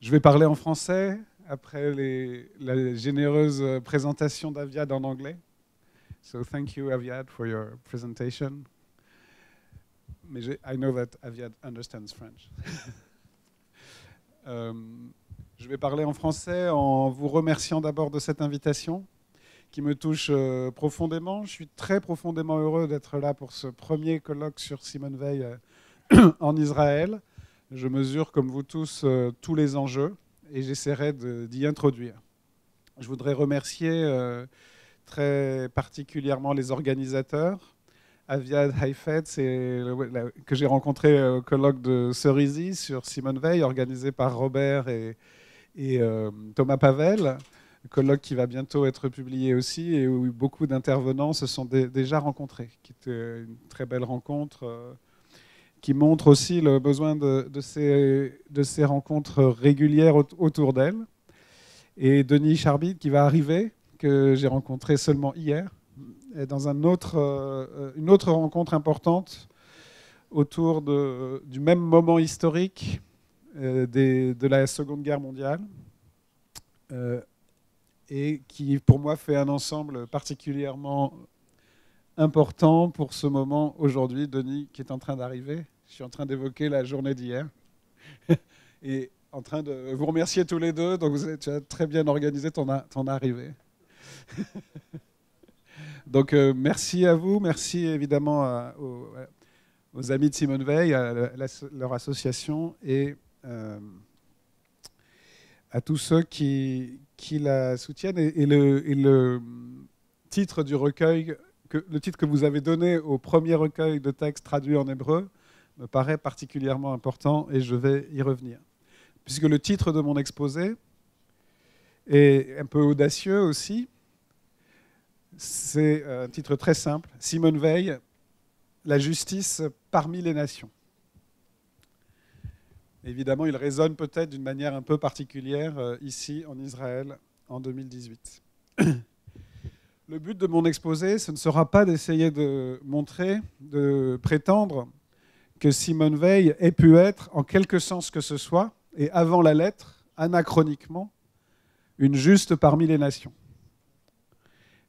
Je vais parler en français après la généreuse présentation d'Aviad en anglais. So thank you, Aviad, for your presentation. Mais I know that Aviad understands French. Je vais parler en français en vous remerciant d'abord de cette invitation qui me touche profondément. Je suis très profondément heureux d'être là pour ce premier colloque sur Simone Veil en Israël. Je mesure, comme vous tous, tous les enjeux et j'essaierai d'y introduire. Je voudrais remercier très particulièrement les organisateurs. Aviad Haifet, que j'ai rencontré au colloque de Cerisy sur Simone Veil, organisé par Robert et Thomas Pavel, colloque qui va bientôt être publié aussi et où beaucoup d'intervenants se sont déjà rencontrés, qui était une très belle rencontre qui montre aussi le besoin de ces rencontres régulières autour d'elle. Et Denis Charbit qui va arriver, que j'ai rencontré seulement hier, dans une autre rencontre importante autour du même moment historique de la Seconde Guerre mondiale et qui, pour moi, fait un ensemble particulièrement important pour ce moment aujourd'hui. Denis, qui est en train d'arriver. Je suis en train d'évoquer la journée d'hier et en train de vous remercier tous les deux. Donc, tu as très bien organisé ton arrivée. Donc, merci à vous. Merci évidemment aux amis de Simone Veil, à leur association et à tous ceux qui la soutiennent. Et le titre du recueil, le titre que vous avez donné au premier recueil de textes traduits en hébreu, me paraît particulièrement important et je vais y revenir. Puisque le titre de mon exposé est un peu audacieux aussi. C'est un titre très simple. Simone Veil, la justice parmi les nations. Évidemment, il résonne peut-être d'une manière un peu particulière ici en Israël en 2018. Le but de mon exposé, ce ne sera pas d'essayer de montrer, de prétendre que Simone Veil ait pu être, en quelque sens que ce soit, et avant la lettre, anachroniquement, une juste parmi les nations.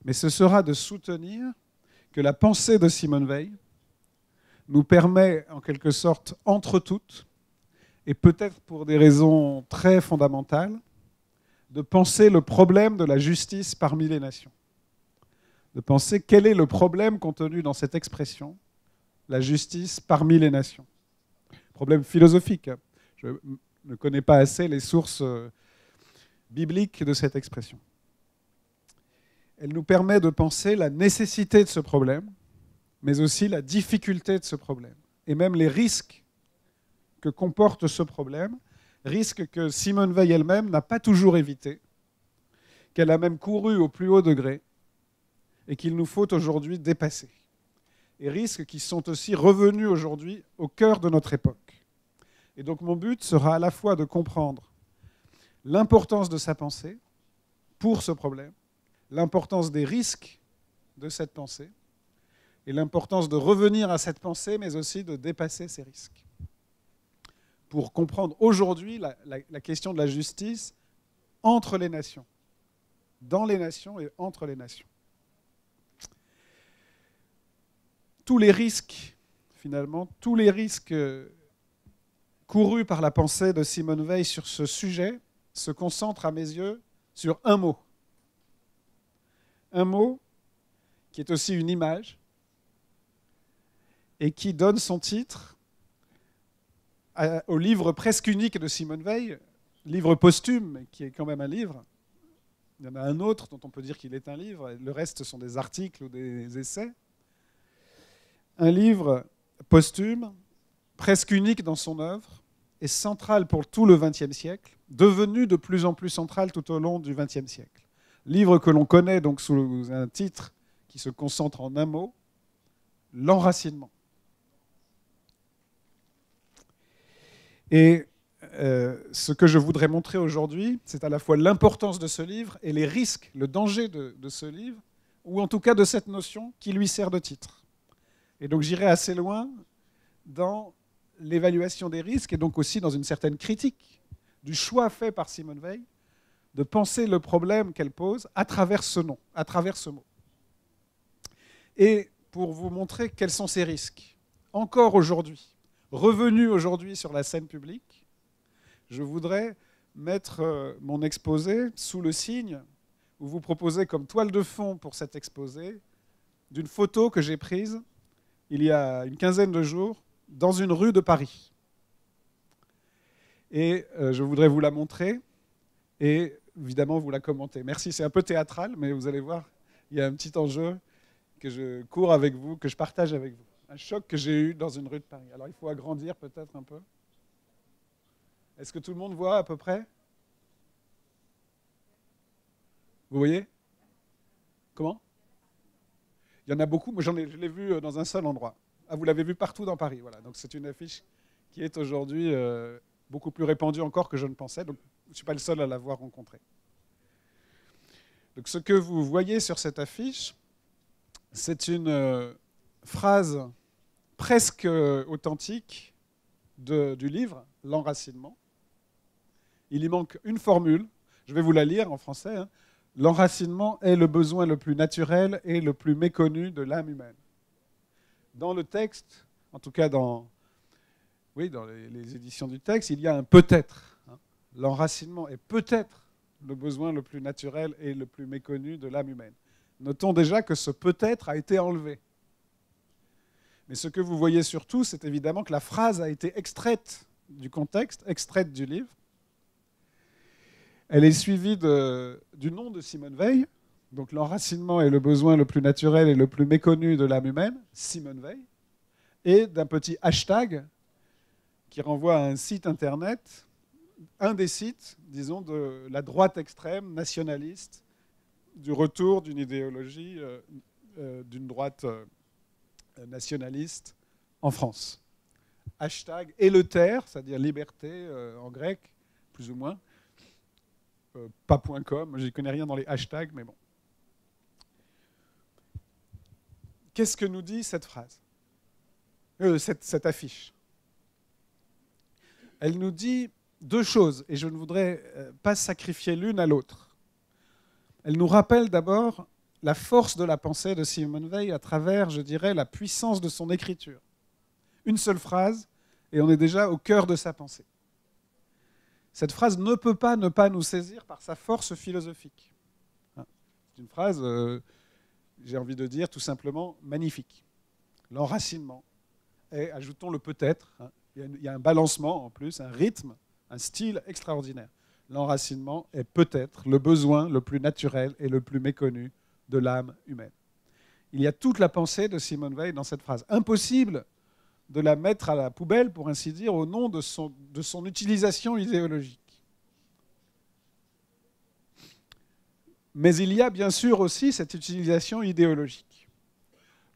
Mais ce sera de soutenir que la pensée de Simone Veil nous permet, en quelque sorte, entre toutes, et peut-être pour des raisons très fondamentales, de penser le problème de la justice parmi les nations. De penser quel est le problème contenu dans cette expression, la justice parmi les nations. Problème philosophique. Je ne connais pas assez les sources bibliques de cette expression. Elle nous permet de penser la nécessité de ce problème, mais aussi la difficulté de ce problème, et même les risques que comporte ce problème, risques que Simone Veil elle-même n'a pas toujours évités, qu'elle a même couru au plus haut degré, et qu'il nous faut aujourd'hui dépasser. Et risques qui sont aussi revenus aujourd'hui au cœur de notre époque. Et donc mon but sera à la fois de comprendre l'importance de sa pensée pour ce problème, l'importance des risques de cette pensée, et l'importance de revenir à cette pensée, mais aussi de dépasser ces risques. Pour comprendre aujourd'hui la question de la justice entre les nations, dans les nations et entre les nations. Tous les risques, finalement, tous les risques courus par la pensée de Simone Veil sur ce sujet se concentrent, à mes yeux, sur un mot. Un mot qui est aussi une image et qui donne son titre au livre presque unique de Simone Veil, livre posthume, qui est quand même un livre. Il y en a un autre dont on peut dire qu'il est un livre, le reste sont des articles ou des essais. Un livre posthume, presque unique dans son œuvre, et central pour tout le XXe siècle, devenu de plus en plus central tout au long du XXe siècle. Livre que l'on connaît donc sous un titre qui se concentre en un mot, l'enracinement. Et ce que je voudrais montrer aujourd'hui, c'est à la fois l'importance de ce livre et les risques, le danger de ce livre, ou en tout cas de cette notion qui lui sert de titre. Et donc j'irai assez loin dans l'évaluation des risques et donc aussi dans une certaine critique du choix fait par Simone Veil de penser le problème qu'elle pose à travers ce nom, à travers ce mot. Et pour vous montrer quels sont ces risques, encore aujourd'hui, revenus aujourd'hui sur la scène publique, je voudrais mettre mon exposé sous le signe ou vous proposer comme toile de fond pour cet exposé d'une photo que j'ai prise il y a une quinzaine de jours dans une rue de Paris. Et je voudrais vous la montrer et évidemment vous la commenter. Merci, c'est un peu théâtral, mais vous allez voir, il y a un petit enjeu que je cours avec vous, que je partage avec vous. Un choc que j'ai eu dans une rue de Paris. Alors il faut agrandir peut-être un peu. Est-ce que tout le monde voit à peu près? Vous voyez? Comment? Il y en a beaucoup, mais je l'ai vu dans un seul endroit. Ah, vous l'avez vu partout dans Paris, voilà. Donc c'est une affiche qui est aujourd'hui beaucoup plus répandue encore que je ne pensais. Donc je ne suis pas le seul à l'avoir rencontrée. Donc ce que vous voyez sur cette affiche, c'est une phrase presque authentique du livre, L'enracinement. Il y manque une formule, je vais vous la lire en français. Hein. L'enracinement est le besoin le plus naturel et le plus méconnu de l'âme humaine. Dans le texte, en tout cas dans les éditions du texte, il y a un peut-être. Hein. L'enracinement est peut-être le besoin le plus naturel et le plus méconnu de l'âme humaine. Notons déjà que ce peut-être a été enlevé. Mais ce que vous voyez surtout, c'est évidemment que la phrase a été extraite du contexte, extraite du livre. Elle est suivie du nom de Simone Veil. Donc l'enracinement est le besoin le plus naturel et le plus méconnu de l'âme humaine, Simone Veil, et d'un petit hashtag qui renvoie à un site internet, un des sites, disons, de la droite extrême nationaliste, du retour d'une idéologie d'une droite nationaliste en France. Hashtag Eleuther, c'est-à-dire liberté en grec, plus ou moins. Pas .com, je n'y connais rien dans les hashtags, mais bon. Qu'est-ce que nous dit cette phrase, cette affiche? Elle nous dit deux choses, et je ne voudrais pas sacrifier l'une à l'autre. Elle nous rappelle d'abord la force de la pensée de Simone Veil à travers, je dirais, la puissance de son écriture. Une seule phrase, et on est déjà au cœur de sa pensée. Cette phrase ne peut pas ne pas nous saisir par sa force philosophique. C'est une phrase, j'ai envie de dire, tout simplement magnifique. L'enracinement est, ajoutons le peut-être, hein, il y a un balancement en plus, un rythme, un style extraordinaire. L'enracinement est peut-être le besoin le plus naturel et le plus méconnu de l'âme humaine. Il y a toute la pensée de Simone Veil dans cette phrase. Impossible de la mettre à la poubelle, pour ainsi dire, au nom de son utilisation idéologique. Mais il y a bien sûr aussi cette utilisation idéologique.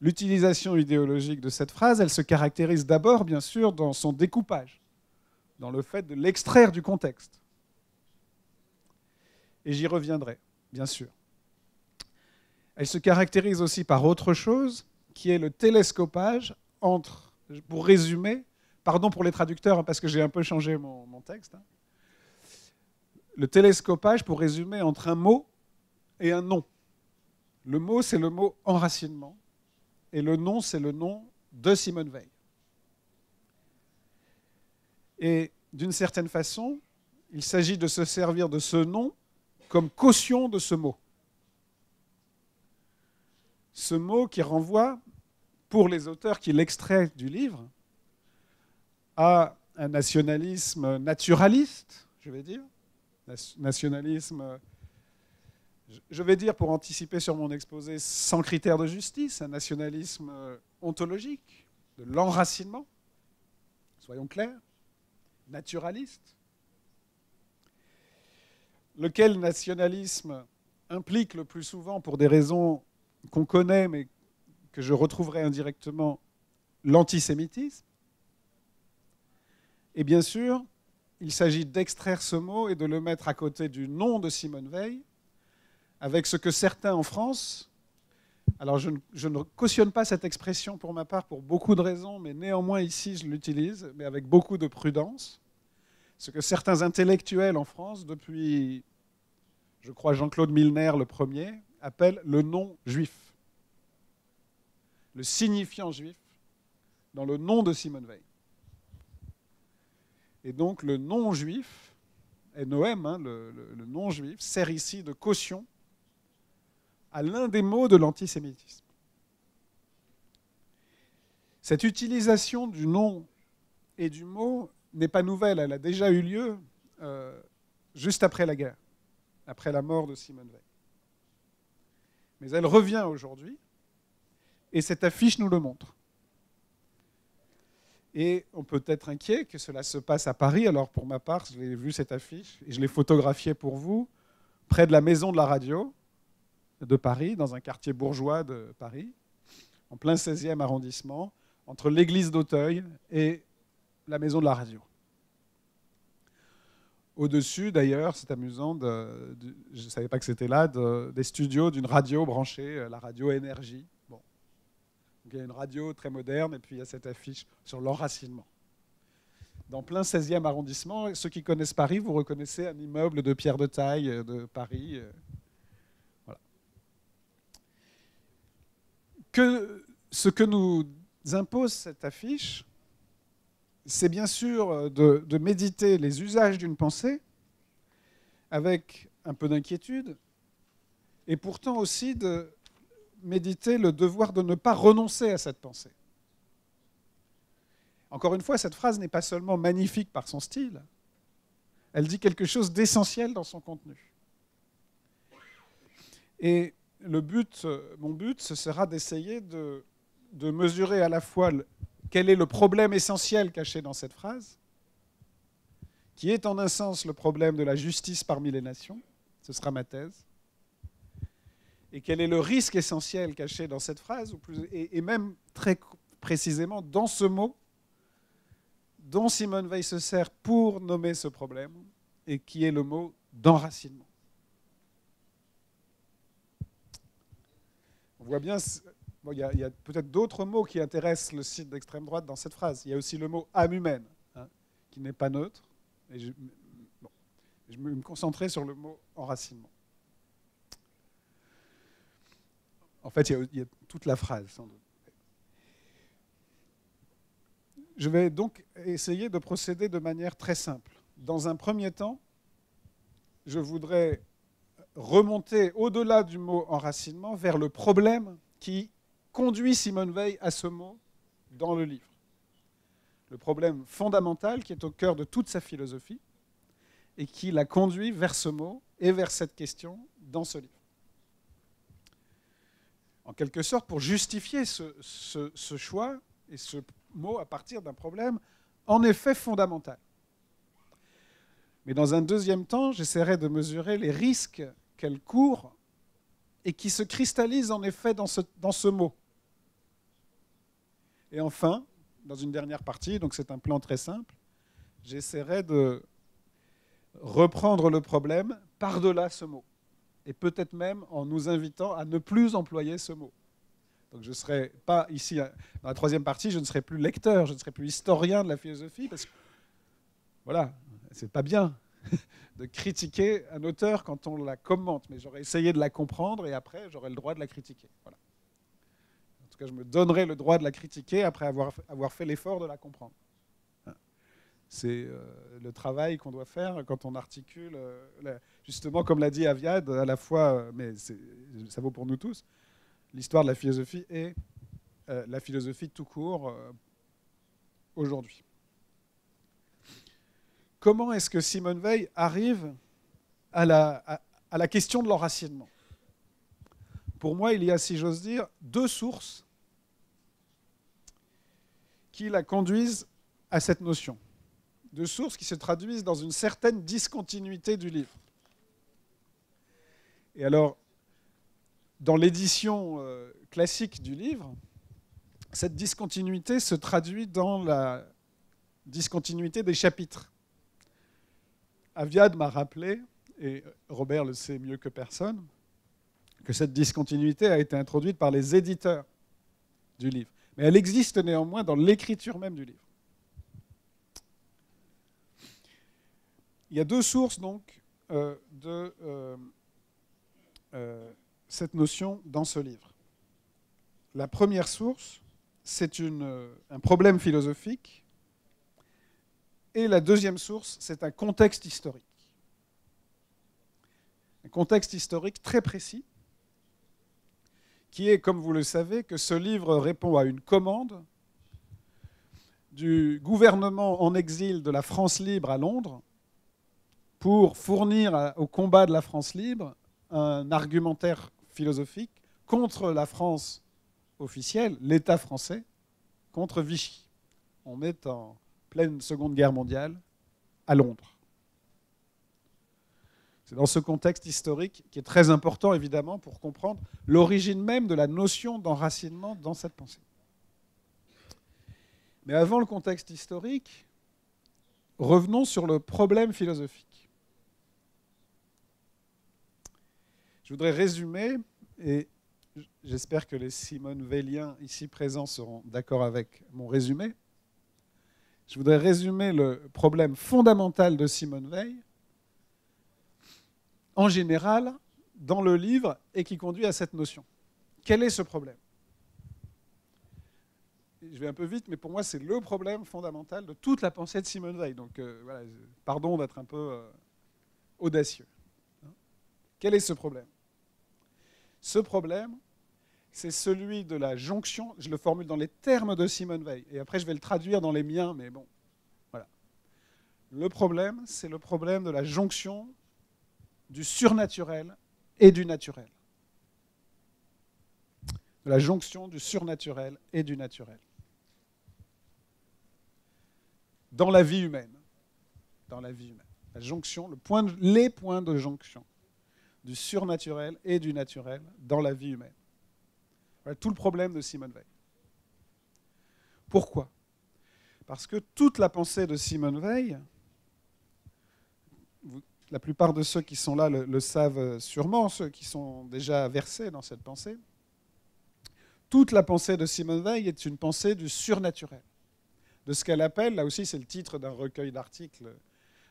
L'utilisation idéologique de cette phrase, elle se caractérise d'abord, bien sûr, dans son découpage, dans le fait de l'extraire du contexte. Et j'y reviendrai, bien sûr. Elle se caractérise aussi par autre chose, qui est le télescopage entre, pour résumer, pardon pour les traducteurs, parce que j'ai un peu changé mon texte, hein. Le télescopage, pour résumer, entre un mot et un nom. Le mot, c'est le mot enracinement, et le nom, c'est le nom de Simone Veil. Et d'une certaine façon, il s'agit de se servir de ce nom comme caution de ce mot. Ce mot qui renvoie, pour les auteurs qui l'extraient du livre, à un nationalisme naturaliste, je vais dire. Nationalisme, je vais dire, pour anticiper sur mon exposé, sans critère de justice, un nationalisme ontologique, de l'enracinement, soyons clairs, naturaliste, lequel nationalisme implique le plus souvent, pour des raisons qu'on connaît, mais que je retrouverai indirectement, l'antisémitisme. Et bien sûr, il s'agit d'extraire ce mot et de le mettre à côté du nom de Simone Veil, avec ce que certains en France, alors je ne cautionne pas cette expression pour ma part pour beaucoup de raisons, mais néanmoins ici je l'utilise, mais avec beaucoup de prudence, ce que certains intellectuels en France, depuis, je crois, Jean-Claude Milner le premier, appellent le nom juif, le signifiant juif, dans le nom de Simone Veil. Et donc le nom juif, NOM, hein, le nom juif, sert ici de caution à l'un des mots de l'antisémitisme. Cette utilisation du nom et du mot n'est pas nouvelle, elle a déjà eu lieu juste après la guerre, après la mort de Simone Veil. Mais elle revient aujourd'hui, et cette affiche nous le montre. Et on peut être inquiet que cela se passe à Paris. Alors pour ma part, j'ai vu cette affiche, et je l'ai photographiée pour vous, près de la Maison de la Radio de Paris, dans un quartier bourgeois de Paris, en plein 16e arrondissement, entre l'église d'Auteuil et la Maison de la Radio. Au-dessus, d'ailleurs, c'est amusant, je ne savais pas que c'était là, des studios d'une radio branchée, la radio Énergie. Bon. Donc, il y a une radio très moderne, et puis il y a cette affiche sur l'enracinement. Dans plein 16e arrondissement, ceux qui connaissent Paris, vous reconnaissez un immeuble de pierre de taille de Paris. Voilà. Ce que nous impose cette affiche, c'est bien sûr de méditer les usages d'une pensée avec un peu d'inquiétude, et pourtant aussi de méditer le devoir de ne pas renoncer à cette pensée. Encore une fois, cette phrase n'est pas seulement magnifique par son style, elle dit quelque chose d'essentiel dans son contenu. Et mon but, ce sera d'essayer de mesurer à la fois quel est le problème essentiel caché dans cette phrase, qui est en un sens le problème de la justice parmi les nations, ce sera ma thèse, et quel est le risque essentiel caché dans cette phrase, et même très précisément dans ce mot dont Simone Veil se sert pour nommer ce problème, et qui est le mot d'enracinement. On voit bien, bon, il y a peut-être d'autres mots qui intéressent le site d'extrême droite dans cette phrase. Il y a aussi le mot âme humaine, hein, qui n'est pas neutre. Et je vais me concentrer sur le mot enracinement. En fait, il y a toute la phrase, sans doute. Je vais donc essayer de procéder de manière très simple. Dans un premier temps, je voudrais remonter au-delà du mot enracinement vers le problème qui conduit Simone Veil à ce mot dans le livre. Le problème fondamental qui est au cœur de toute sa philosophie et qui l'a conduit vers ce mot et vers cette question dans ce livre. En quelque sorte, pour justifier ce choix et ce mot à partir d'un problème en effet fondamental. Mais dans un deuxième temps, j'essaierai de mesurer les risques qu'elle court et qui se cristallisent en effet dans ce mot. Et enfin, dans une dernière partie, donc c'est un plan très simple, j'essaierai de reprendre le problème par-delà ce mot. Et peut-être même en nous invitant à ne plus employer ce mot. Donc je ne serai pas ici, dans la troisième partie, je ne serai plus lecteur, je ne serai plus historien de la philosophie, parce que, voilà, c'est pas bien de critiquer un auteur quand on la commente, mais j'aurais essayé de la comprendre et après, j'aurai le droit de la critiquer. Voilà. En tout cas, je me donnerai le droit de la critiquer après avoir fait l'effort de la comprendre. C'est le travail qu'on doit faire quand on articule, justement, comme l'a dit Aviad, à la fois, mais ça vaut pour nous tous, l'histoire de la philosophie et la philosophie tout court aujourd'hui. Comment est-ce que Simone Veil arrive à la question de l'enracinement ? Pour moi, il y a, si j'ose dire, deux sources qui la conduisent à cette notion. Deux sources qui se traduisent dans une certaine discontinuité du livre. Et alors, dans l'édition classique du livre, cette discontinuité se traduit dans la discontinuité des chapitres. Aviad m'a rappelé, et Robert le sait mieux que personne, que cette discontinuité a été introduite par les éditeurs du livre. Mais elle existe néanmoins dans l'écriture même du livre. Il y a deux sources donc de cette notion dans ce livre. La première source, c'est un problème philosophique, et la deuxième source, c'est un contexte historique. Un contexte historique très précis, qui est, comme vous le savez, que ce livre répond à une commande du gouvernement en exil de la France libre à Londres pour fournir au combat de la France libre un argumentaire philosophique contre la France officielle, l'État français, contre Vichy. On est en pleine Seconde Guerre mondiale à Londres. C'est dans ce contexte historique qui est très important, évidemment, pour comprendre l'origine même de la notion d'enracinement dans cette pensée. Mais avant le contexte historique, revenons sur le problème philosophique. Je voudrais résumer, et j'espère que les Simone-Veiliens ici présents seront d'accord avec mon résumé. Je voudrais résumer le problème fondamental de Simone Veil, en général, dans le livre, et qui conduit à cette notion. Quel est ce problème ? Je vais un peu vite, mais pour moi, c'est le problème fondamental de toute la pensée de Simone Veil. Donc, voilà, pardon d'être un peu audacieux. Quel est ce problème ? Ce problème, c'est celui de la jonction. Je le formule dans les termes de Simone Veil. Et après, je vais le traduire dans les miens, mais bon, voilà. Le problème, c'est le problème de la jonction du surnaturel et du naturel. De la jonction du surnaturel et du naturel. Dans la vie humaine. Dans la vie humaine. La jonction, les points de jonction du surnaturel et du naturel dans la vie humaine. Voilà tout le problème de Simone Veil. Pourquoi ? Parce que toute la pensée de Simone Veil, la plupart de ceux qui sont là le savent sûrement, ceux qui sont déjà versés dans cette pensée, toute la pensée de Simone Veil est une pensée du surnaturel, de ce qu'elle appelle, là aussi c'est le titre d'un recueil d'articles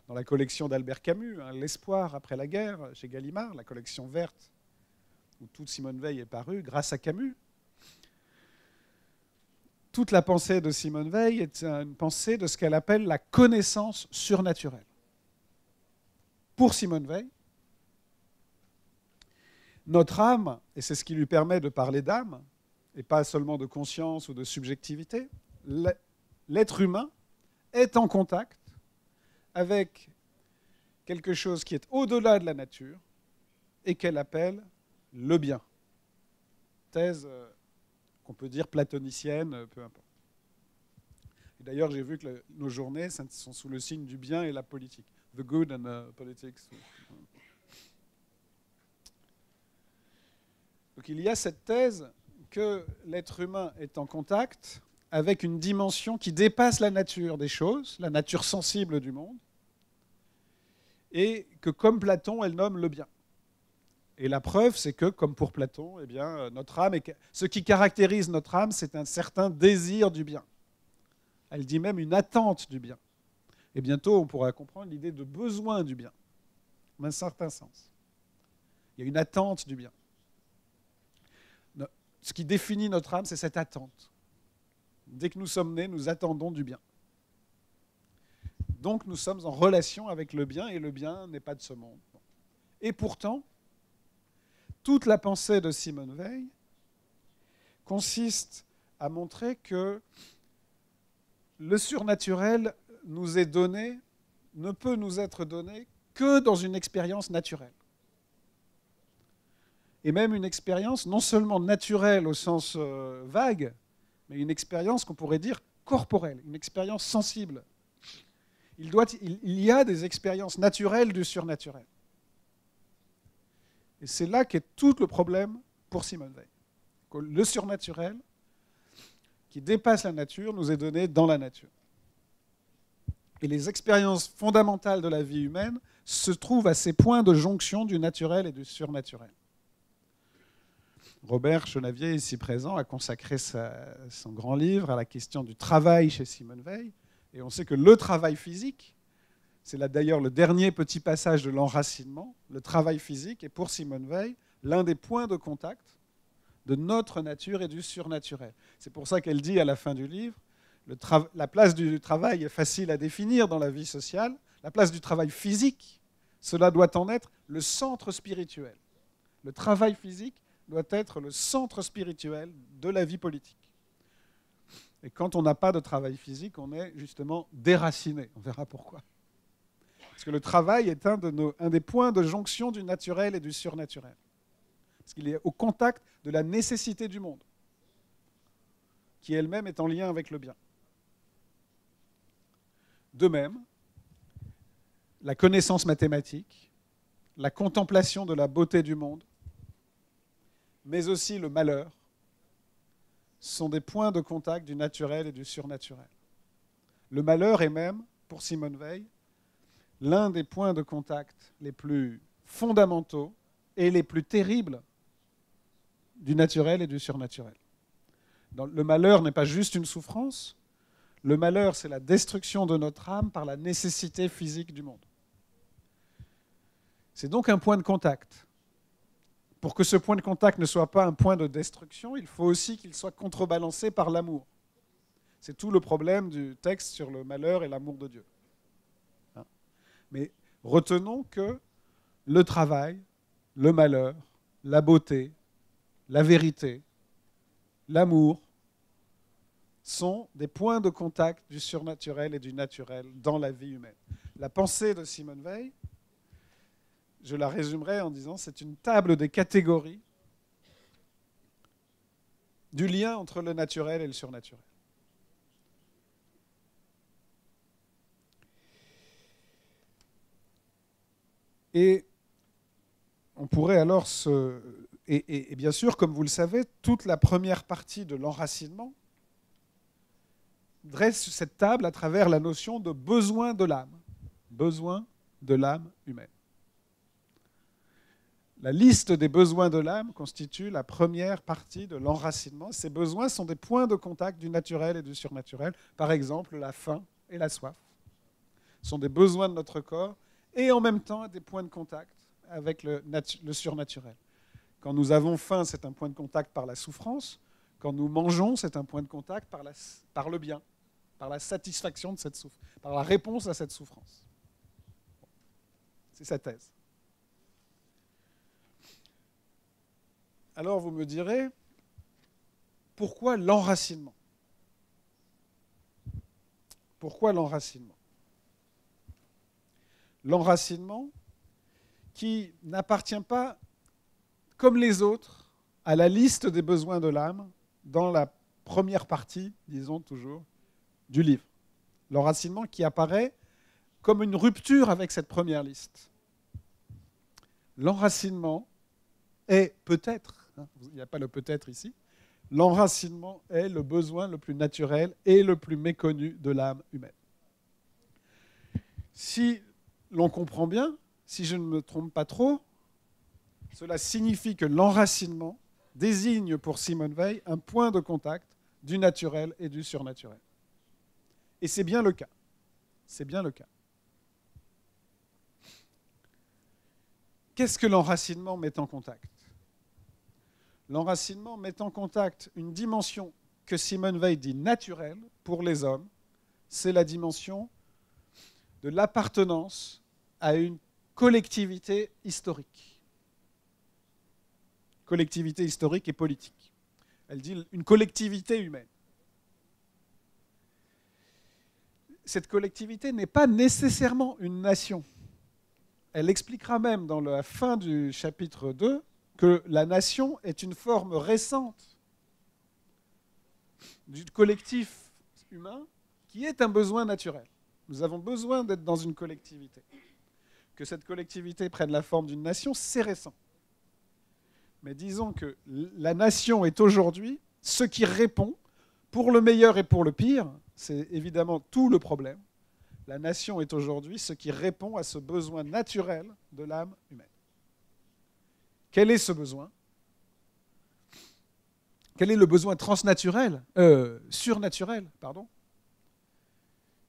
dans la collection d'Albert Camus, hein, L'espoir après la guerre, chez Gallimard, la collection verte, où toute Simone Veil est parue grâce à Camus. Toute la pensée de Simone Veil est une pensée de ce qu'elle appelle la connaissance surnaturelle. Pour Simone Veil, notre âme, et c'est ce qui lui permet de parler d'âme, et pas seulement de conscience ou de subjectivité, l'être humain est en contact avec quelque chose qui est au-delà de la nature et qu'elle appelle le bien. Thèse qu'on peut dire platonicienne, peu importe. Et d'ailleurs, j'ai vu que nos journées sont sous le signe du bien et la politique. The good and politics. Donc il y a cette thèse que l'être humain est en contact avec une dimension qui dépasse la nature des choses, la nature sensible du monde, et que, comme Platon, elle nomme le bien. Et la preuve, c'est que, comme pour Platon, eh bien, notre âme, ce qui caractérise notre âme, c'est un certain désir du bien. Elle dit même une attente du bien. Et bientôt, on pourra comprendre l'idée de besoin du bien, dans un certain sens. Il y a une attente du bien. Ce qui définit notre âme, c'est cette attente. Dès que nous sommes nés, nous attendons du bien. Donc nous sommes en relation avec le bien, et le bien n'est pas de ce monde. Et pourtant, toute la pensée de Simone Veil consiste à montrer que le surnaturel nous est donné, ne peut nous être donné que dans une expérience naturelle. Et même une expérience non seulement naturelle au sens vague, mais une expérience qu'on pourrait dire corporelle, une expérience sensible. Il y a des expériences naturelles du surnaturel. Et c'est là qu'est tout le problème pour Simone Veil. Que le surnaturel, qui dépasse la nature, nous est donné dans la nature. Et les expériences fondamentales de la vie humaine se trouvent à ces points de jonction du naturel et du surnaturel. Robert Chenavier, ici présent, a consacré son grand livre à la question du travail chez Simone Veil. Et on sait que le travail physique, C'est là d'ailleurs le dernier petit passage de l'enracinement. Le travail physique est pour Simone Weil l'un des points de contact de notre nature et du surnaturel. C'est pour ça qu'elle dit à la fin du livre, la place du travail est facile à définir dans la vie sociale. La place du travail physique, cela doit en être le centre spirituel. Le travail physique doit être le centre spirituel de la vie politique. Et quand on n'a pas de travail physique, on est justement déraciné. On verra pourquoi. Parce que le travail est un des points de jonction du naturel et du surnaturel. Parce qu'il est au contact de la nécessité du monde, qui elle-même est en lien avec le bien. De même, la connaissance mathématique, la contemplation de la beauté du monde, mais aussi le malheur, sont des points de contact du naturel et du surnaturel. Le malheur est même, pour Simone Weil, l'un des points de contact les plus fondamentaux et les plus terribles du naturel et du surnaturel. Le malheur n'est pas juste une souffrance, le malheur, c'est la destruction de notre âme par la nécessité physique du monde. C'est donc un point de contact. Pour que ce point de contact ne soit pas un point de destruction, il faut aussi qu'il soit contrebalancé par l'amour. C'est tout le problème du texte sur le malheur et l'amour de Dieu. Mais retenons que le travail, le malheur, la beauté, la vérité, l'amour sont des points de contact du surnaturel et du naturel dans la vie humaine. La pensée de Simone Weil, je la résumerai en disant c'est une table des catégories du lien entre le naturel et le surnaturel. Et on pourrait alors et bien sûr, comme vous le savez, toute la première partie de l'enracinement dresse cette table à travers la notion de besoin de l'âme. Besoin de l'âme humaine. La liste des besoins de l'âme constitue la première partie de l'enracinement. Ces besoins sont des points de contact du naturel et du surnaturel. Par exemple, la faim et la soif sont des besoins de notre corps et en même temps des points de contact avec le surnaturel. Quand nous avons faim, c'est un point de contact par la souffrance. Quand nous mangeons, c'est un point de contact par le bien, par la satisfaction de cette souffrance, par la réponse à cette souffrance. C'est sa thèse. Alors vous me direz, pourquoi l'enracinement ? Pourquoi l'enracinement ? L'enracinement qui n'appartient pas, comme les autres, à la liste des besoins de l'âme dans la première partie, disons toujours, du livre. L'enracinement qui apparaît comme une rupture avec cette première liste. L'enracinement est peut-être, il n'y a pas le peut-être ici, l'enracinement est le besoin le plus naturel et le plus méconnu de l'âme humaine. Si l'on comprend bien, si je ne me trompe pas trop, cela signifie que l'enracinement désigne pour Simone Weil un point de contact du naturel et du surnaturel. Et c'est bien le cas. C'est bien le cas. Qu'est-ce que l'enracinement met en contact ? L'enracinement met en contact une dimension que Simone Weil dit naturelle pour les hommes, c'est la dimension de l'appartenance à une collectivité historique. Collectivité historique et politique. Elle dit une collectivité humaine. Cette collectivité n'est pas nécessairement une nation. Elle expliquera même dans la fin du chapitre 2 que la nation est une forme récente du collectif humain qui est un besoin naturel. Nous avons besoin d'être dans une collectivité. Que cette collectivité prenne la forme d'une nation, c'est récent. Mais disons que la nation est aujourd'hui ce qui répond, pour le meilleur et pour le pire, c'est évidemment tout le problème. La nation est aujourd'hui ce qui répond à ce besoin naturel de l'âme humaine. Quel est ce besoin ? Quel est le besoin surnaturel,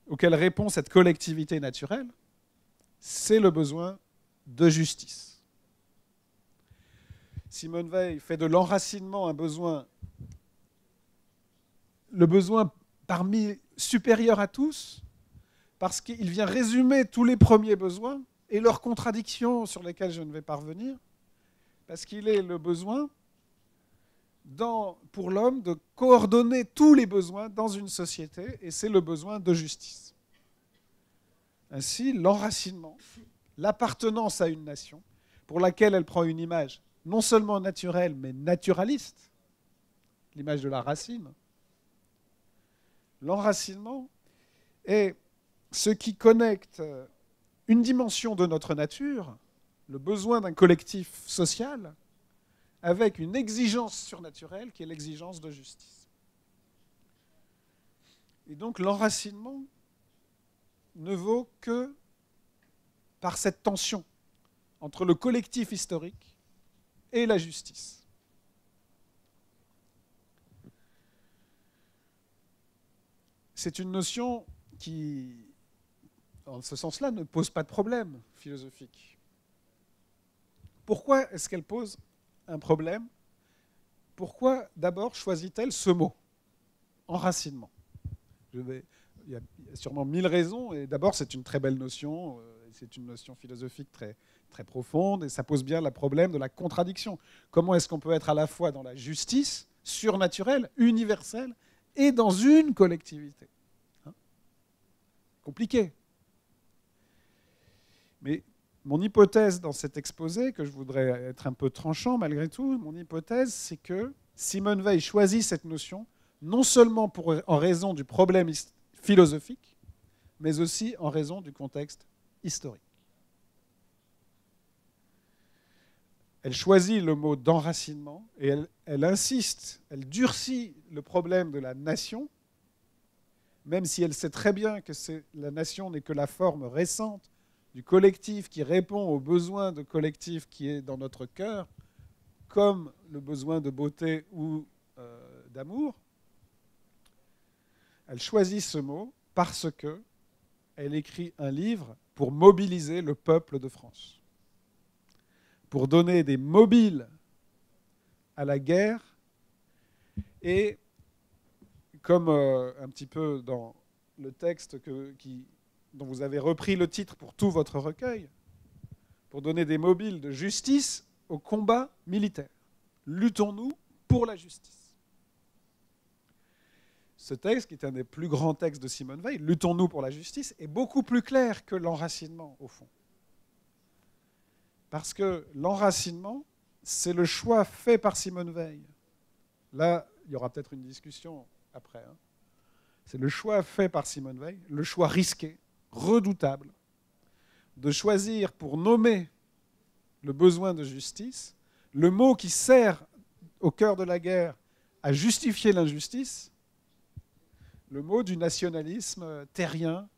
auquel répond cette collectivité naturelle ? c'est le besoin de justice. Simone Veil fait de l'enracinement un besoin, le besoin parmi supérieur à tous, parce qu'il vient résumer tous les premiers besoins et leurs contradictions sur lesquelles je ne vais pas revenir, parce qu'il est le besoin pour l'homme de coordonner tous les besoins dans une société, et c'est le besoin de justice. Ainsi, l'enracinement, l'appartenance à une nation, pour laquelle elle prend une image non seulement naturelle, mais naturaliste, l'image de la racine. L'enracinement est ce qui connecte une dimension de notre nature, le besoin d'un collectif social, avec une exigence surnaturelle qui est l'exigence de justice. Et donc l'enracinement ne vaut que par cette tension entre le collectif historique et la justice. C'est une notion qui, en ce sens-là, ne pose pas de problème philosophique. Pourquoi est-ce qu'elle pose un problème? Pourquoi d'abord choisit-elle ce mot, enracinement? Il y a sûrement 1000 raisons, et d'abord c'est une très belle notion, c'est une notion philosophique très, très profonde, et ça pose bien le problème de la contradiction. Comment est-ce qu'on peut être à la fois dans la justice surnaturelle, universelle, et dans une collectivité? Compliqué. Mais mon hypothèse dans cet exposé, que je voudrais être un peu tranchant malgré tout, mon hypothèse, c'est que Simone Veil choisit cette notion non seulement en raison du problème philosophique, mais aussi en raison du contexte historique. Elle choisit le mot d'enracinement et elle insiste, elle durcit le problème de la nation, même si elle sait très bien que la nation n'est que la forme récente du collectif qui répond aux besoins de collectif qui est dans notre cœur, comme le besoin de beauté ou d'amour. Elle choisit ce mot parce qu'elle écrit un livre pour mobiliser le peuple de France, pour donner des mobiles à la guerre, et comme un petit peu dans le texte dont vous avez repris le titre pour tout votre recueil, pour donner des mobiles de justice au combat militaire. Luttons-nous pour la justice. Ce texte, qui est un des plus grands textes de Simone Veil, Luttons-nous pour la justice, est beaucoup plus clair que l'enracinement, au fond. Parce que l'enracinement, c'est le choix fait par Simone Veil. Là, il y aura peut-être une discussion après. C'est le choix fait par Simone Veil, le choix risqué, redoutable, de choisir pour nommer le besoin de justice, le mot qui sert au cœur de la guerre à justifier l'injustice, le mot du nationalisme terrien,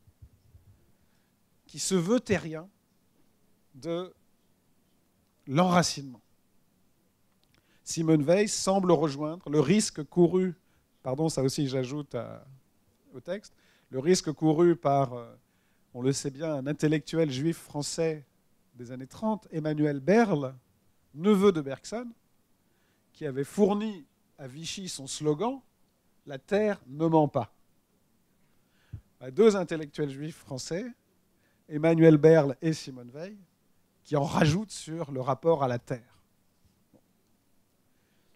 qui se veut terrien, de l'enracinement. Simone Veil semble rejoindre le risque couru, pardon, ça aussi j'ajoute au texte, le risque couru par, on le sait bien, un intellectuel juif français des années 30, Emmanuel Berle, neveu de Bergson, qui avait fourni à Vichy son slogan « La terre ne ment pas ». Deux intellectuels juifs français, Emmanuel Berle et Simone Veil, qui en rajoutent sur le rapport à la terre.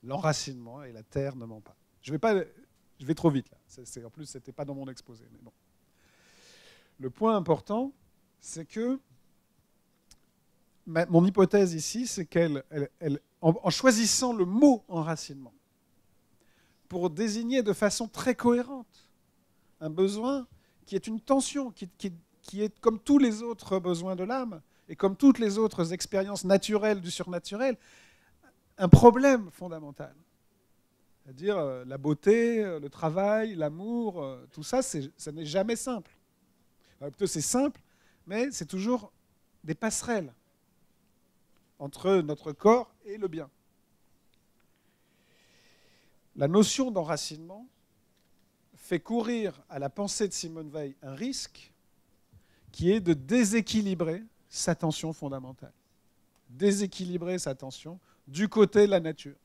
L'enracinement et la terre ne ment pas. Je vais trop vite là. En plus, ce n'était pas dans mon exposé. Mais bon. Le point important, c'est que mon hypothèse ici, c'est en choisissant le mot enracinement, pour désigner de façon très cohérente un besoin qui est une tension, qui est comme tous les autres besoins de l'âme, et comme toutes les autres expériences naturelles du surnaturel, un problème fondamental. C'est-à-dire la beauté, le travail, l'amour, tout ça, ça n'est jamais simple. Alors, plutôt c'est simple, mais c'est toujours des passerelles entre notre corps et le bien. La notion d'enracinement fait courir à la pensée de Simone Veil un risque qui est de déséquilibrer sa tension fondamentale, déséquilibrer sa tension du côté de la nature,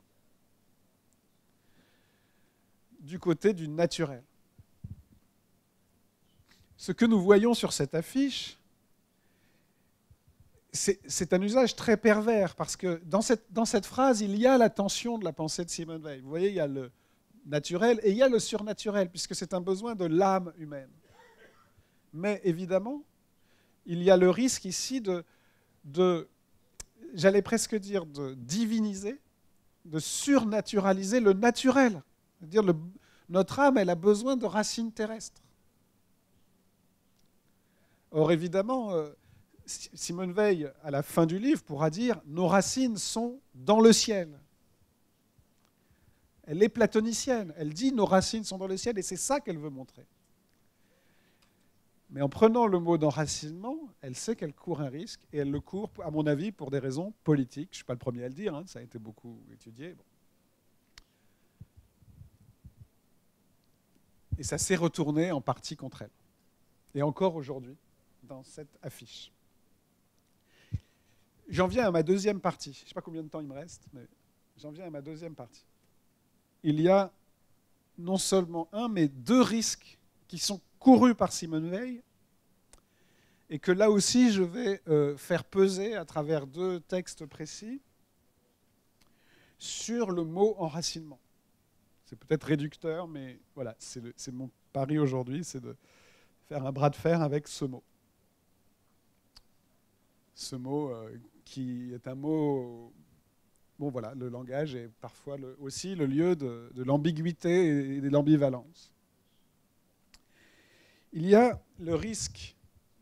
du côté du naturel. Ce que nous voyons sur cette affiche, c'est un usage très pervers, parce que dans cette phrase, il y a la tension de la pensée de Simone Weil. Vous voyez, il y a le naturel et il y a le surnaturel, puisque c'est un besoin de l'âme humaine. Mais évidemment, il y a le risque ici de j'allais presque dire, de diviniser, de surnaturaliser le naturel. C'est-à-dire notre âme, elle a besoin de racines terrestres. Or, évidemment, Simone Weil, à la fin du livre, pourra dire « Nos racines sont dans le ciel ». Elle est platonicienne. Elle dit « Nos racines sont dans le ciel » et c'est ça qu'elle veut montrer. Mais en prenant le mot d'enracinement, elle sait qu'elle court un risque, et elle le court, à mon avis, pour des raisons politiques. Je ne suis pas le premier à le dire, hein, ça a été beaucoup étudié. Bon. Et ça s'est retourné en partie contre elle. Et encore aujourd'hui, dans cette affiche. J'en viens à ma deuxième partie. Je ne sais pas combien de temps il me reste, mais j'en viens à ma deuxième partie. Il y a non seulement un, mais deux risques qui sont courus par Simone Weil, et que là aussi je vais faire peser à travers deux textes précis sur le mot enracinement. C'est peut-être réducteur, mais voilà, c'est mon pari aujourd'hui, c'est de faire un bras de fer avec ce mot. Ce mot qui est un mot... Bon voilà, le langage est parfois aussi le lieu de l'ambiguïté et de l'ambivalence. Il y a le risque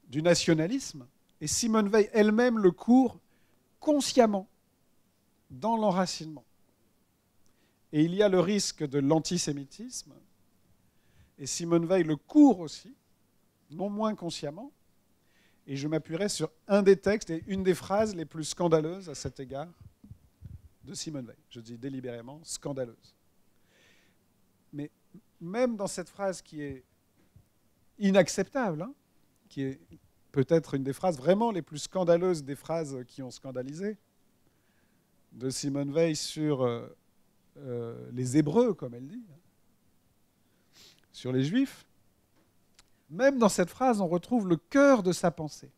du nationalisme, et Simone Weil elle-même le court consciemment dans l'enracinement. Et il y a le risque de l'antisémitisme, et Simone Weil le court aussi, non moins consciemment, et je m'appuierai sur un des textes et une des phrases les plus scandaleuses à cet égard de Simone Weil. Je dis délibérément scandaleuse. Mais même dans cette phrase qui est inacceptable, hein, qui est peut-être une des phrases vraiment les plus scandaleuses des phrases qui ont scandalisé, de Simone Weil sur les Hébreux, comme elle dit, sur les Juifs. Même dans cette phrase, on retrouve le cœur de sa pensée.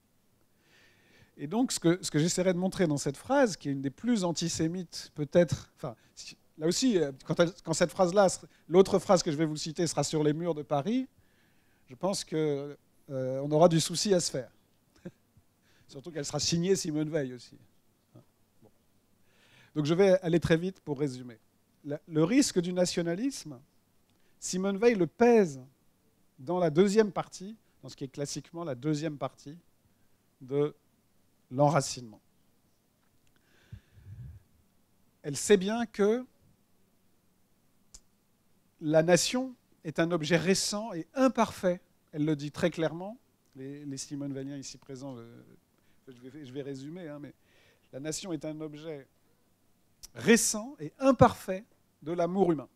Et donc, ce que j'essaierai de montrer dans cette phrase, qui est une des plus antisémites, peut-être... Enfin, là aussi, quand cette phrase-là, l'autre phrase que je vais vous citer sera sur les murs de Paris, je pense qu'on aura du souci à se faire. Surtout qu'elle sera signée Simone Weil aussi. Bon. Donc, je vais aller très vite pour résumer. Le risque du nationalisme, Simone Weil le pèse dans la deuxième partie, dans ce qui est classiquement la deuxième partie de l'enracinement. Elle sait bien que la nation est un objet récent et imparfait. Elle le dit très clairement. Les Simone Weiliens ici présents, je vais résumer, hein, mais la nation est un objet récent et imparfait de l'amour humain.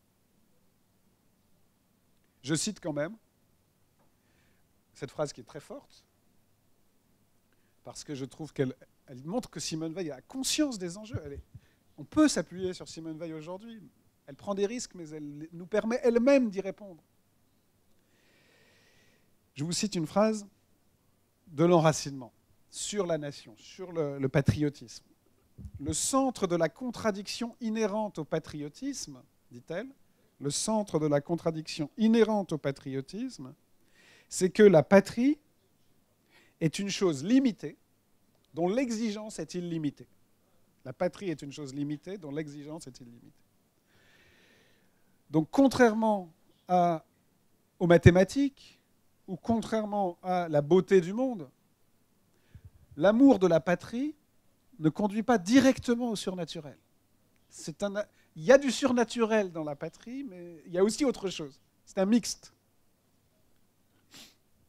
Je cite quand même cette phrase qui est très forte, parce que je trouve qu'elle montre que Simone Weil a conscience des enjeux. On peut s'appuyer sur Simone Weil aujourd'hui. Elle prend des risques, mais elle nous permet elle-même d'y répondre. Je vous cite une phrase de l'enracinement sur la nation, sur le patriotisme. Le centre de la contradiction inhérente au patriotisme, dit-elle, le centre de la contradiction inhérente au patriotisme, c'est que la patrie est une chose limitée dont l'exigence est illimitée. La patrie est une chose limitée dont l'exigence est illimitée. Donc, contrairement aux mathématiques ou contrairement à la beauté du monde, l'amour de la patrie ne conduit pas directement au surnaturel. Il y a du surnaturel dans la patrie, mais il y a aussi autre chose. C'est un mixte.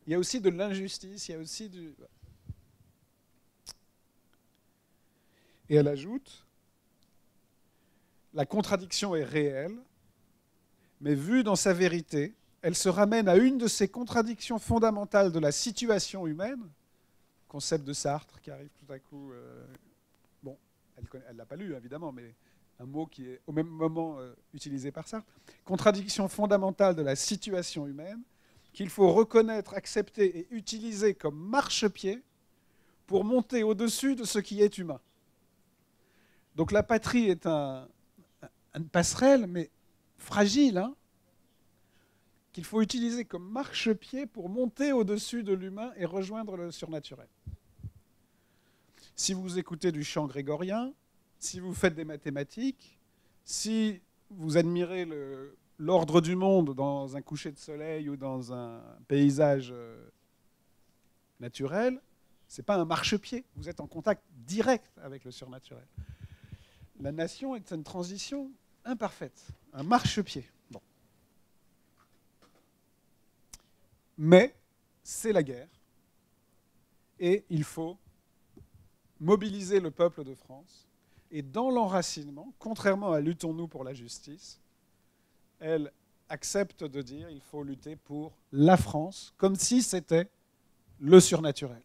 Il y a aussi de l'injustice, il y a aussi du... Et elle ajoute, la contradiction est réelle, mais vue dans sa vérité, elle se ramène à une de ces contradictions fondamentales de la situation humaine, concept de Sartre qui arrive tout à coup. Bon, elle ne l'a pas lu, évidemment, mais un mot qui est au même moment utilisé par Sartre. Contradiction fondamentale de la situation humaine qu'il faut reconnaître, accepter et utiliser comme marchepied pour monter au-dessus de ce qui est humain. Donc la patrie est une passerelle, mais fragile, hein, qu'il faut utiliser comme marchepied pour monter au-dessus de l'humain et rejoindre le surnaturel. Si vous écoutez du chant grégorien, si vous faites des mathématiques, si vous admirez l'ordre du monde dans un coucher de soleil ou dans un paysage naturel, ce n'est pas un marchepied, vous êtes en contact direct avec le surnaturel. La nation est une transition imparfaite, un marchepied. Bon. Mais c'est la guerre et il faut mobiliser le peuple de France. Et dans l'enracinement, contrairement à Luttons-nous pour la justice, elle accepte de dire qu'il faut lutter pour la France, comme si c'était le surnaturel.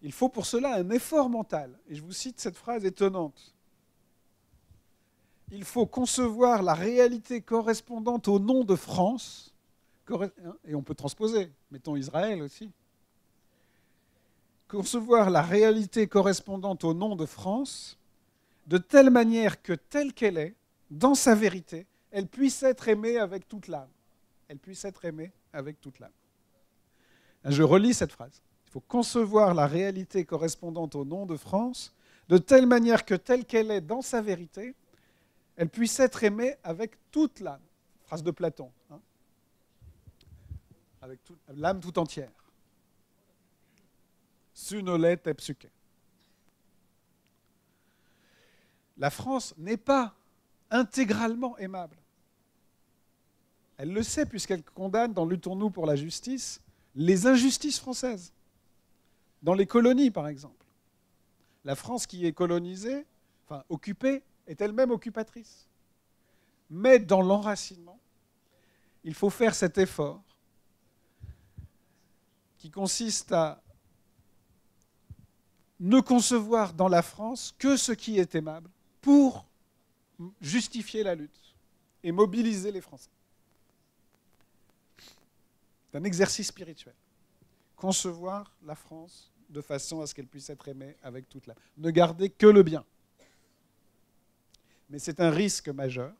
Il faut pour cela un effort mental. Et je vous cite cette phrase étonnante. Il faut concevoir la réalité correspondante au nom de France, et on peut transposer, mettons Israël aussi. Concevoir la réalité correspondante au nom de France, de telle manière que telle qu'elle est, dans sa vérité, elle puisse être aimée avec toute l'âme. Elle puisse être aimée avec toute l'âme. Je relis cette phrase. Il faut concevoir la réalité correspondante au nom de France, de telle manière que telle qu'elle est dans sa vérité, elle puisse être aimée avec toute l'âme. Phrase de Platon. Hein, avec l'âme tout entière. Sunole te psyche. La France n'est pas intégralement aimable. Elle le sait puisqu'elle condamne dans Luttons-nous pour la justice les injustices françaises. Dans les colonies, par exemple. La France qui est colonisée, enfin occupée, est elle-même occupatrice. Mais dans l'enracinement, il faut faire cet effort qui consiste à ne concevoir dans la France que ce qui est aimable pour justifier la lutte et mobiliser les Français. C'est un exercice spirituel. Concevoir la France de façon à ce qu'elle puisse être aimée avec toute l'âme. Ne garder que le bien. Mais c'est un risque majeur.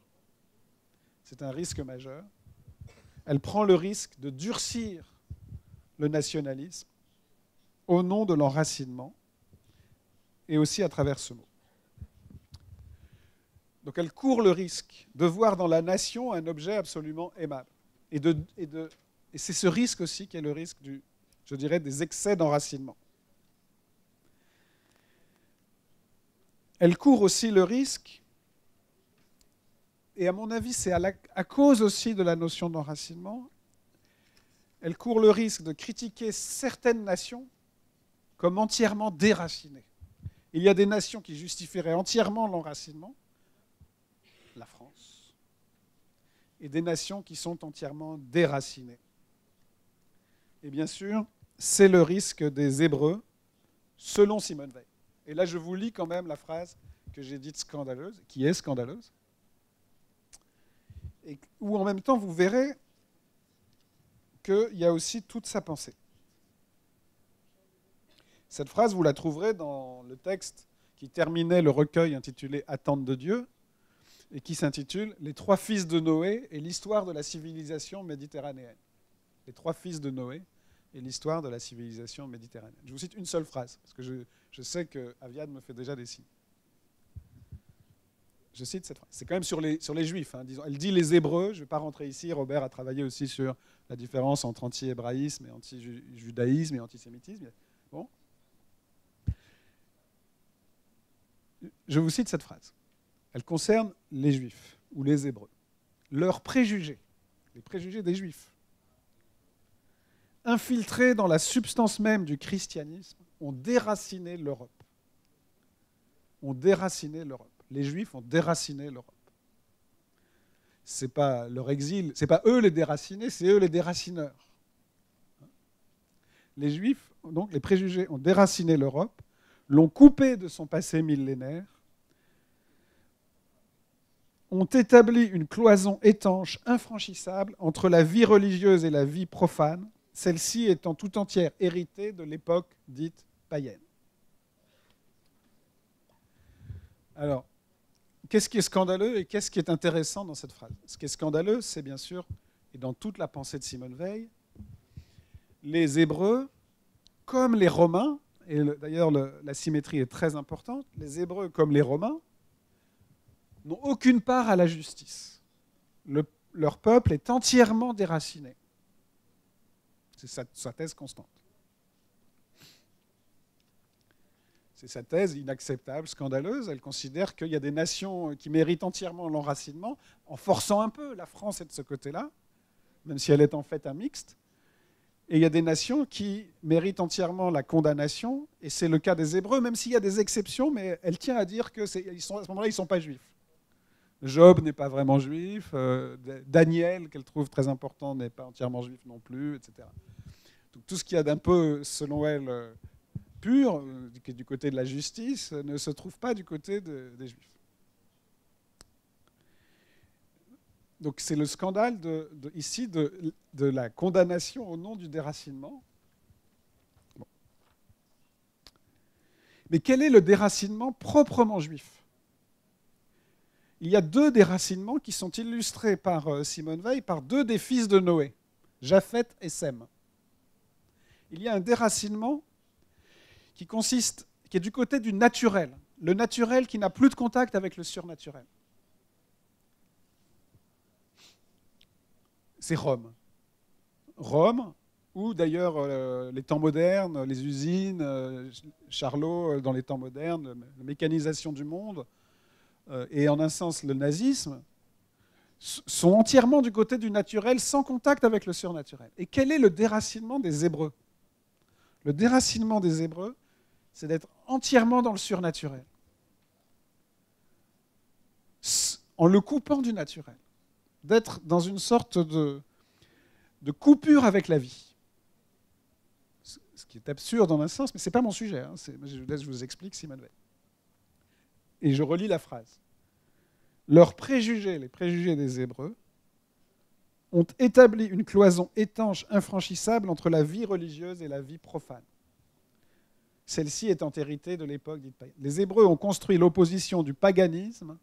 C'est un risque majeur. Elle prend le risque de durcir le nationalisme au nom de l'enracinement et aussi à travers ce mot. Donc elle court le risque de voir dans la nation un objet absolument aimable. Et c'est ce risque aussi qui est le risque je dirais, des excès d'enracinement. Elle court aussi le risque, et à mon avis c'est à cause aussi de la notion d'enracinement, elle court le risque de critiquer certaines nations comme entièrement déracinées. Il y a des nations qui justifieraient entièrement l'enracinement, la France, et des nations qui sont entièrement déracinées. Et bien sûr, c'est le risque des Hébreux, selon Simone Veil. Et là, je vous lis quand même la phrase que j'ai dite scandaleuse, qui est scandaleuse, et où en même temps, vous verrez qu'il y a aussi toute sa pensée. Cette phrase, vous la trouverez dans le texte qui terminait le recueil intitulé « Attente de Dieu » et qui s'intitule « Les trois fils de Noé et l'histoire de la civilisation méditerranéenne ». Les trois fils de Noé et l'histoire de la civilisation méditerranéenne. Je vous cite une seule phrase, parce que je sais que Aviad me fait déjà des signes. Je cite cette phrase. C'est quand même sur les Juifs. Hein, disons. Elle dit les Hébreux. Je ne vais pas rentrer ici. Robert a travaillé aussi sur la différence entre anti-hébraïsme et anti-judaïsme et antisémitisme. Bon. Je vous cite cette phrase. Elle concerne les Juifs ou les Hébreux. Leurs préjugés, les préjugés des Juifs, infiltrés dans la substance même du christianisme, ont déraciné l'Europe. Ont déraciné l'Europe. Les Juifs ont déraciné l'Europe. Ce n'est pas leur exil, ce n'est pas eux les déracinés, c'est eux les déracineurs. Les Juifs, donc les préjugés, ont déraciné l'Europe, l'ont coupée de son passé millénaire, ont établi une cloison étanche, infranchissable, entre la vie religieuse et la vie profane, celle-ci étant tout entière héritée de l'époque dite païenne. Alors, qu'est-ce qui est scandaleux et qu'est-ce qui est intéressant dans cette phrase? Ce qui est scandaleux, c'est bien sûr, et dans toute la pensée de Simone Weil, les Hébreux, comme les Romains, et d'ailleurs la symétrie est très importante, les Hébreux comme les Romains n'ont aucune part à la justice. Leur peuple est entièrement déraciné. C'est sa thèse constante. C'est sa thèse inacceptable, scandaleuse. Elle considère qu'il y a des nations qui méritent entièrement l'enracinement, en forçant un peu. La France est de ce côté-là, même si elle est en fait un mixte. Et il y a des nations qui méritent entièrement la condamnation, et c'est le cas des Hébreux, même s'il y a des exceptions, mais elle tient à dire qu'à ce moment-là, ils ne sont pas juifs. Job n'est pas vraiment juif, Daniel, qu'elle trouve très important, n'est pas entièrement juif non plus, etc. Donc, tout ce qu'il y a d'un peu, selon elle, pur, qui est du côté de la justice, ne se trouve pas du côté des juifs. Donc c'est le scandale ici de la condamnation au nom du déracinement. Bon. Mais quel est le déracinement proprement juif? Il y a deux déracinements qui sont illustrés par Simone Weil par deux des fils de Noé, Japheth et Sem. Il y a un déracinement qui est du côté du naturel, le naturel qui n'a plus de contact avec le surnaturel. C'est Rome. Rome, où d'ailleurs les temps modernes, les usines, Charlot dans les temps modernes, la mécanisation du monde, et en un sens le nazisme, sont entièrement du côté du naturel, sans contact avec le surnaturel. Et quel est le déracinement des Hébreux? Le déracinement des Hébreux, c'est d'être entièrement dans le surnaturel, en le coupant du naturel, d'être dans une sorte de coupure avec la vie. Ce qui est absurde en un sens, mais ce n'est pas mon sujet. Hein. Je vous explique Simone Weil. Et je relis la phrase. Leurs préjugés, les préjugés des Hébreux, ont établi une cloison étanche, infranchissable entre la vie religieuse et la vie profane. Celle-ci étant héritée de l'époque dite païenne. Les Hébreux ont construit l'opposition du paganisme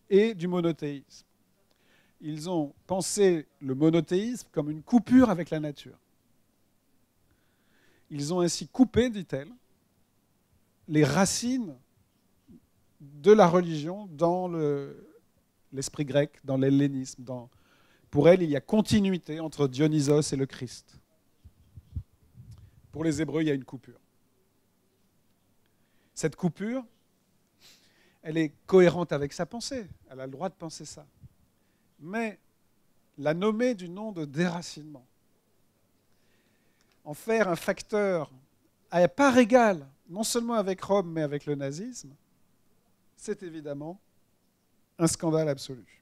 et du monothéisme. Ils ont pensé le monothéisme comme une coupure avec la nature. Ils ont ainsi coupé, dit-elle, les racines de la religion dans l'esprit grec, dans l'hellénisme. Pour elle, il y a continuité entre Dionysos et le Christ. Pour les Hébreux, il y a une coupure. Cette coupure, elle est cohérente avec sa pensée. Elle a le droit de penser ça. Mais la nommer du nom de déracinement, en faire un facteur à part égale, non seulement avec Rome, mais avec le nazisme, c'est évidemment un scandale absolu.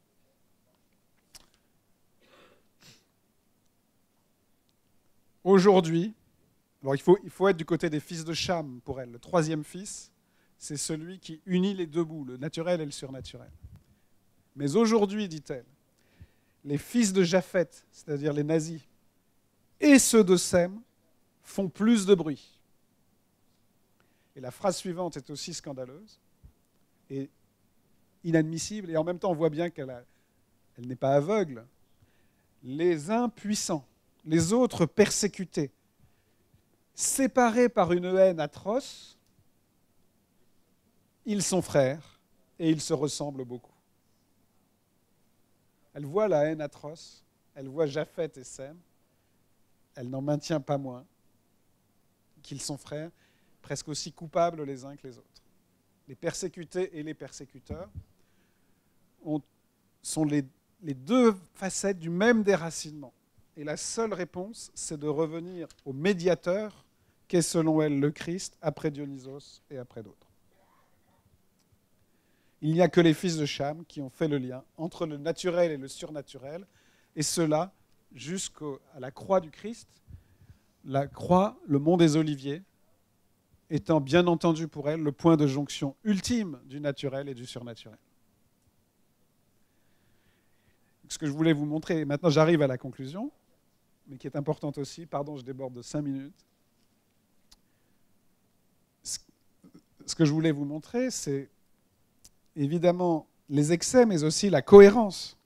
Aujourd'hui, alors il faut être du côté des fils de Cham pour elle. Le troisième fils, c'est celui qui unit les deux bouts, le naturel et le surnaturel. Mais aujourd'hui, dit-elle, les fils de Japheth, c'est-à-dire les nazis, et ceux de Sem, font plus de bruit. Et la phrase suivante est aussi scandaleuse et inadmissible, et en même temps on voit bien qu'elle n'est pas aveugle. Les impuissants, les autres persécutés, séparés par une haine atroce, ils sont frères et ils se ressemblent beaucoup. Elle voit la haine atroce, elle voit Japheth et Sem, elle n'en maintient pas moins qu'ils sont frères, presque aussi coupables les uns que les autres. Les persécutés et les persécuteurs sont les deux facettes du même déracinement. Et la seule réponse, c'est de revenir au médiateur qu'est selon elle le Christ, après Dionysos et après d'autres. Il n'y a que les fils de Cham qui ont fait le lien entre le naturel et le surnaturel, et cela jusqu'à la croix du Christ. la croix, le mont des Oliviers, étant bien entendu pour elle le point de jonction ultime du naturel et du surnaturel. Ce que je voulais vous montrer, et maintenant j'arrive à la conclusion, mais qui est importante aussi, pardon, je déborde de 5 minutes. Ce que je voulais vous montrer, c'est évidemment les excès, mais aussi la cohérence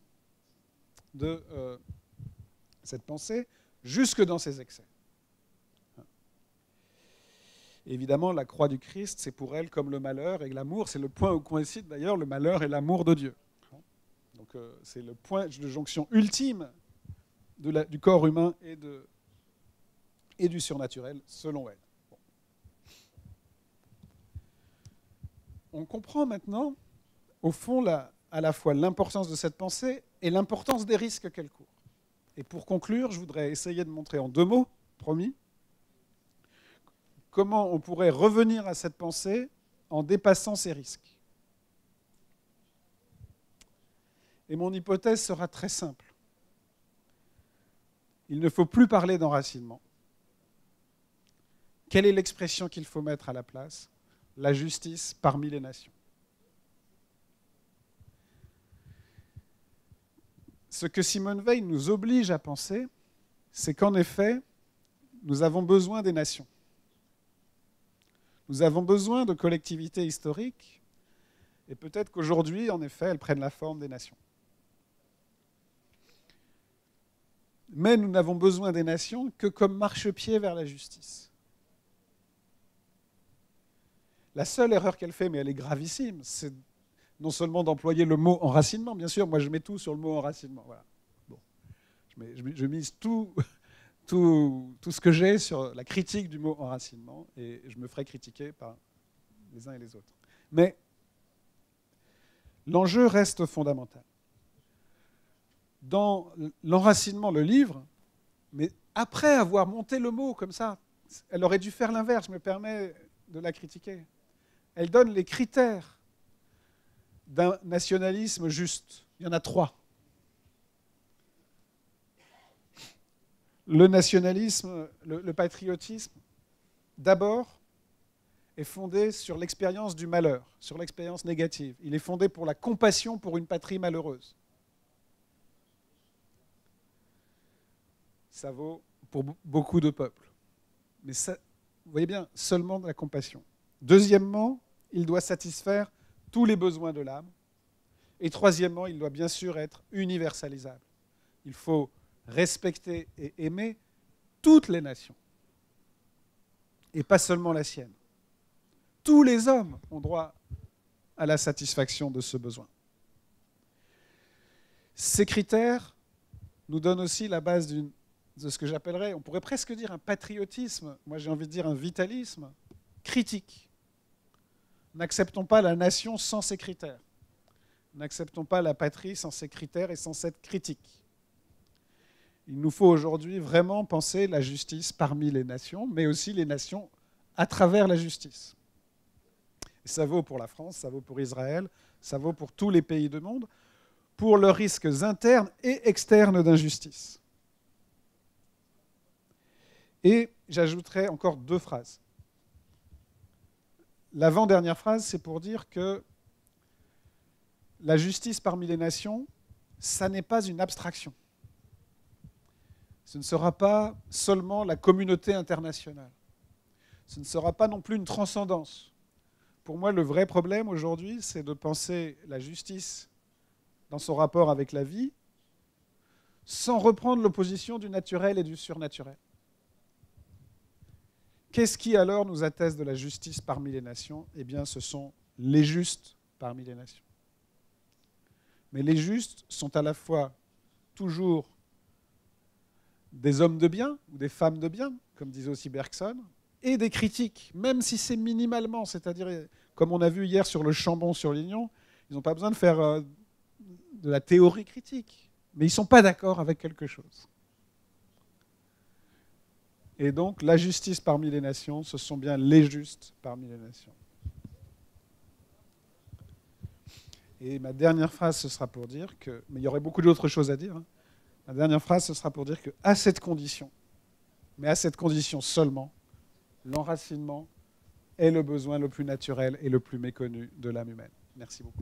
de cette pensée, jusque dans ses excès. Évidemment, la croix du Christ, c'est pour elle comme le malheur, et l'amour, c'est le point où coïncident d'ailleurs le malheur et l'amour de Dieu. Donc c'est le point de jonction ultime du corps humain et du surnaturel, selon elle. Bon. On comprend maintenant, au fond, à la fois l'importance de cette pensée et l'importance des risques qu'elle court. Et pour conclure, je voudrais essayer de montrer en 2 mots, promis, comment on pourrait revenir à cette pensée en dépassant ces risques. Et mon hypothèse sera très simple. Il ne faut plus parler d'enracinement. Quelle est l'expression qu'il faut mettre à la place? La justice parmi les nations. Ce que Simone Veil nous oblige à penser, c'est qu'en effet, nous avons besoin des nations. Nous avons besoin de collectivités historiques, et peut-être qu'aujourd'hui, en effet, elles prennent la forme des nations. Mais nous n'avons besoin des nations que comme marchepied vers la justice. La seule erreur qu'elle fait, mais elle est gravissime, c'est non seulement d'employer le mot enracinement, bien sûr, moi je mets tout sur le mot enracinement. Voilà. Bon. Je mise tout ce que j'ai sur la critique du mot enracinement, et je me ferai critiquer par les uns et les autres. Mais l'enjeu reste fondamental. Dans l'enracinement, le livre, mais après avoir monté le mot comme ça, elle aurait dû faire l'inverse, je me permets de la critiquer. Elle donne les critères d'un nationalisme juste. Il y en a 3. Le nationalisme, le patriotisme, d'abord, est fondé sur l'expérience du malheur, sur l'expérience négative. Il est fondé pour la compassion pour une patrie malheureuse. Ça vaut pour beaucoup de peuples. Mais ça, vous voyez bien, seulement de la compassion. Deuxièmement, il doit satisfaire tous les besoins de l'âme. Et troisièmement, il doit bien sûr être universalisable. Il faut respecter et aimer toutes les nations, et pas seulement la sienne. Tous les hommes ont droit à la satisfaction de ce besoin. Ces critères nous donnent aussi la base de ce que j'appellerais, on pourrait presque dire un patriotisme, moi j'ai envie de dire un vitalisme critique. N'acceptons pas la nation sans ces critères. N'acceptons pas la patrie sans ces critères et sans cette critique. Il nous faut aujourd'hui vraiment penser la justice parmi les nations, mais aussi les nations à travers la justice. Et ça vaut pour la France, ça vaut pour Israël, ça vaut pour tous les pays du monde, pour leurs risques internes et externes d'injustice. Et j'ajouterai encore 2 phrases. L'avant-dernière phrase, c'est pour dire que la justice parmi les nations, ça n'est pas une abstraction. Ce ne sera pas seulement la communauté internationale. Ce ne sera pas non plus une transcendance. Pour moi, le vrai problème aujourd'hui, c'est de penser la justice dans son rapport avec la vie sans reprendre l'opposition du naturel et du surnaturel. Qu'est-ce qui alors nous atteste de la justice parmi les nations? Eh bien, ce sont les justes parmi les nations. Mais les justes sont à la fois toujours des hommes de bien ou des femmes de bien, comme disait aussi Bergson, et des critiques, même si c'est minimalement, c'est-à-dire, comme on a vu hier sur le Chambon-sur-Lignon, ils n'ont pas besoin de faire de la théorie critique, mais ils ne sont pas d'accord avec quelque chose. Et donc, la justice parmi les nations, ce sont bien les justes parmi les nations. Et ma dernière phrase, ce sera pour dire que... Mais il y aurait beaucoup d'autres choses à dire. Ma dernière phrase, ce sera pour dire qu'à cette condition, mais à cette condition seulement, l'enracinement est le besoin le plus naturel et le plus méconnu de l'âme humaine. Merci beaucoup.